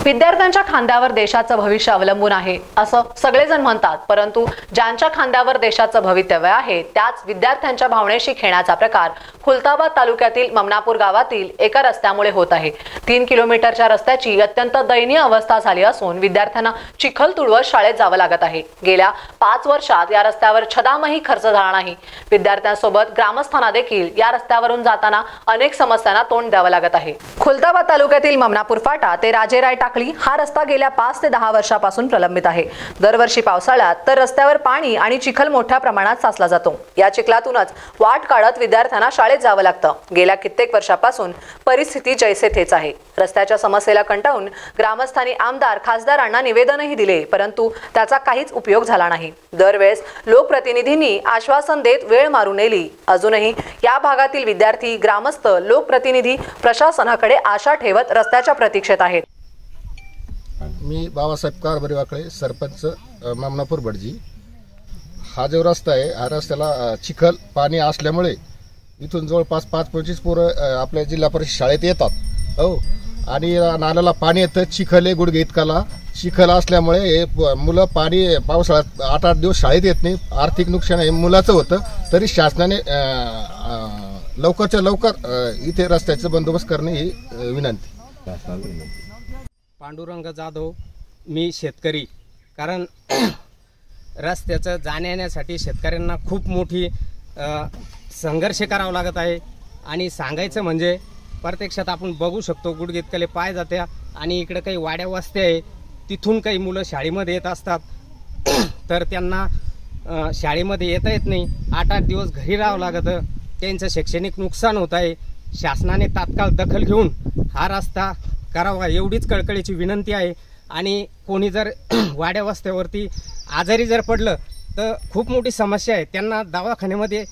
विद्यार्थ्यांच्या खांद्यावर देशाचं भविष्य अवलंबून आहे असं सगळेजण म्हणतात, परंतु ज्यांच्या खांद्यावर देशाचं भवितव्य आहे त्याच विद्यार्थ्यांच्या भावनेशी खेळण्याचा प्रकार खुलताबाद तालुक्यातील ममनापूर गावातील एका रस्त्यामुळे होत आहे। 3 किलोमीटरच्या रस्त्याची अत्यंत दयनीय अवस्था झाली असून विद्यार्थ्यांना चिखल तुडवत शाळेत जावं लागत आहे। गेल्या 5 वर्षात या रस्त्यावर छदामही खर्च झाला नाही। विद्यार्थ्यांसोबत ग्रामस्थांना देखील या रस्त्यावरून जाताना अनेक समस्यांना तोंड द्यावं लागत आहे। खुलताबाद तालुक्यातील ममनापूर फाटा ते राजेराय टाकली हा रस्ता गेल्या 5 ते 10 वर्षापासून प्रलंबित आहे। दरवर्षी पावसाळ्यात तर रस्त्यावर पाणी आणि चिखल मोठ्या प्रमाणात साचला जातो। या चिखलातूनच वाट काढत विद्यार्थ्यांना शाळेत जावं लागतं। गेल्या कित्येक वर्षापासून परिस्थिती जैसे तेच आहे। रस्त्याच्या समस्येला कंटाळून ग्रामस्थांनी आमदार खासदारांना निवेदनही दिले, परंतु त्याचा काहीच उपयोग झाला नाही। दरवेळेस लोकप्रतिनिधींनी आश्वासन देत वेळ मारून नेली। अजूनही या भागातील विद्यार्थी, ग्रामस्थ, लोकप्रतिनिधी प्रशासनाकडे आशा ठेवत रस्त्याच्या प्रतीक्षेत आहेत। मी बाबासाहेब कारभारी वाकळे, सरपंच ममनापूर भटजी। हा जो रस्ता आहे, हा रस्त्याला चिखल पाणी असल्यामुळे इथून जवळपास 5-25 पोरं आपल्या जिल्हा परिषद शाळेत येतात। हो, आणि नाल्याला पाणी येतं, चिखल आहे गुडघे इतकाला। चिखल असल्यामुळे हे मुलं पाणी पावसाळ्यात 8-8 दिवस शाळेत येत नाही। आर्थिक नुकसान हे मुलाचं होतं, तरी शासनाने लवकरच्या लवकर इथे रस्त्याचा बंदोबस्त करणे ही विनंती। पांडुरंग जाधव, मी शेतकरी। कारण रस्त्याचं जाण्यासाठी शेतकऱ्यांना खूप मोठी संघर्ष करावा लागत आहे। आणि सांगायचं म्हणजे प्रत्यक्षात आपण बघू शकतो गुडघेतकले पाय जात्या आणि इकडे काही वाड्या वस्त्या आहे, तिथून काही मुलं शाळेमध्ये येत असतात, तर त्यांना शाळेमध्ये येता येत नाही। 8-8 दिवस घरी राहावं लागतं, त्यांचं शैक्षणिक नुकसान होत आहे। शासनाने तात्काळ दखल घेऊन हा रस्ता करावा एवढीच कळकळीची विनंती आहे। आणि कोणी जर वाड्या वस्त्यावरती आजारी जर पडलं तर खूप मोठी समस्या आहे, त्यांना दवाखान्यामध्ये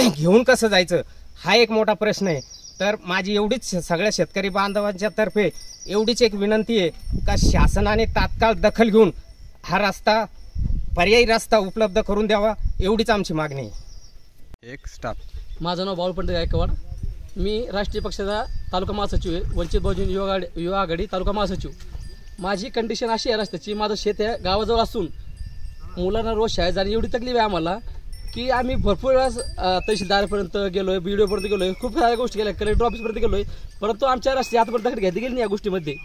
घेऊन कसं जायचं हा एक मोठा प्रश्न आहे। तर माझी एवढीच सगळ्या शेतकरी बांधवांच्या तर्फे एवढीच एक विनंती आहे का शासनाने तात्काळ दखल घेऊन हा रस्ता, पर्यायी रस्ता उपलब्ध करून द्यावा, एवढीच आमची मागणी आहे। एक स्टाफ। माझं नाव बाळपंत गायकवाड, मी राष्ट्रीय पक्षाचा तालुका महासचिव आहे, वंचित बहुजन युवा आघाडी तालुका महासचिव। माझी कंडिशन अशी आहे रस्त्याची, माझं शेत आहे गावाजवळ असून मुलांना रोज शाळेत जाणे एवढी तकलीफ आहे आम्हाला की आम्ही भरपूर वेळेस तहसीलदारपर्यंत गेलोय, BDOपर्यंत गेलोय, खूप साऱ्या गोष्टी केल्या, कलेक्टर ऑफिसपर्यंत गेलोय, परंतु आमच्या रस्ते आतापर्यंत दखल घेतली गेली नाही या गोष्टीमध्ये।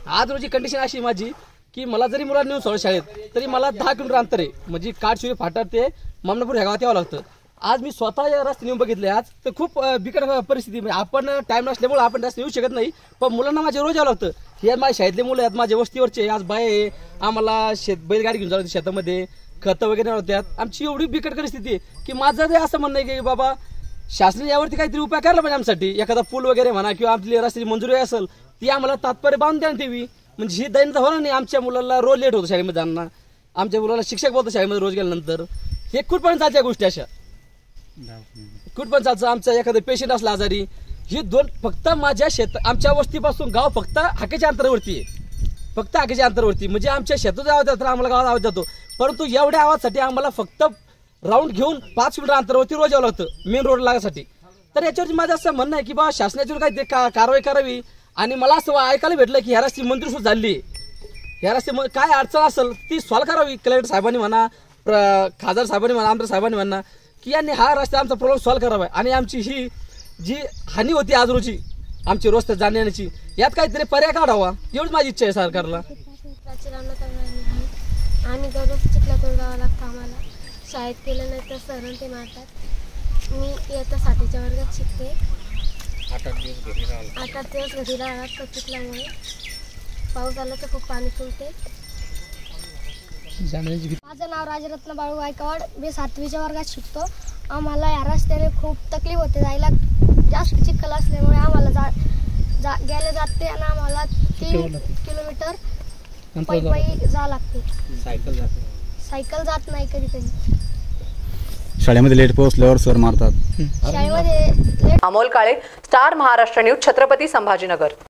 आज रोजी कंडिशन अशी माझी की मला जरी मुलांना नेऊन सोडलं शाळेत तरी मला 10 किलोमीटर अंतर आहे, म्हणजे काठशिवरी फाटा ते ममनापूर ह्या गावात यावं लागतं। आज मी स्वतः या रस्ते नेऊन बघितले, आज तर खूप बिकट परिस्थिती, म्हणजे आपण टाइम नसल्यामुळे आपण रस्ते येऊ शकत नाही, पण मुलांना माझे रोज यावं लागतं। हे माझ्या शाळेतले मुलं आहेत, माझ्या वस्तीवरचे, आज बाय आहे, आम्हाला बैलगाडी घेऊन जायला शेतामध्ये, खतं वगैरे होत्यात। आमची एवढी बिकट परिस्थिती आहे की माझं असं म्हणणं आहे की बाबा शासनाने यावरती काहीतरी उपाय करायला पाहिजे आमच्यासाठी, एखादा पूल वगैरे म्हणा किंवा आपली रस्त्याची मंजुरी असेल ती आम्हाला तात्पर्य बांधून देण्यात यावी, म्हणजे ही दैनता होणार नाही। आमच्या मुलाला रोज लेट होतो शाळेमध्ये जाणं, आमच्या मुलाला शिक्षक बोलतो शाळेमध्ये रोज गेल्यानंतर, हे कुठपर्यंत चालच्या गोष्टी अशा कुठपर्यंत चालतं। आमचा एखादा पेशंट असला आजारी, ही फक्त माझ्या आमच्या वस्तीपासून गाव फक्त हाकेच्या अंतरावरती आहे, फक्त हाकेच्या अंतरावरती, म्हणजे आमच्या शेतात आवाज जातो, आम्हाला गावात आवाज जातो, परंतु एवढ्या आवाजासाठी आम्हाला फक्त राऊंड घेऊन 5 किलोमीटर अंतरावरती रोज यावं लागतं मेन रोड लागायसाठी। तर याच्यावरती माझं असं म्हणणं आहे की बाबा शासनाच्यावर काही कारवाई करावी। आणि मला असं ऐकायला भेटलं की ह्या रस्त्याची मंजुरी सुद्धा झाली आहे, ह्या रस्त्यामध्ये काय अडचण असेल ती सॉल्व्ह करावी, कलेक्टर साहेबांनी म्हणा, खासदार साहेबांनी म्हणा, आमदार साहेबांनी म्हणा की यांनी हा रस्ता आमचा प्रॉब्लेम सॉल्व्ह करावा। आणि आमची ही जी हानी होती आज रोजी आमची रस्त्यात जाण्याची, यात काहीतरी पर्याय काढावा, एवढीच माझी इच्छा आहे सरकारला। आणि दररोज चिखलातून जावं लागतं आम्हाला, शाळेत केलं नाही तर सर ते मारतात। मी इयत्ता 7च्या वर्गात शिकते। 8-8 दिवस घरी राहावं लागतं चिखलामुळे, पाऊस आला तर खूप पाणी तुंबते। माझं नाव राजरत्न बाळू गायकवाड, मी 7वीच्या वर्गात शिकतो। आम्हाला या रस्त्याने खूप तकलीफ होते, जायला जास्त चिखल असल्यामुळे आम्हाला गेले जाते आणि आम्हाला 3 किलोमीटर पायी जावं लागते। सायकल जात नाही कधी कधी। शाळेमध्ये लेट पोहोचल्यावर सर मारतात। शाळेमध्ये अमोल काळे, स्टार महाराष्ट्र न्यूज, छत्रपती संभाजीनगर।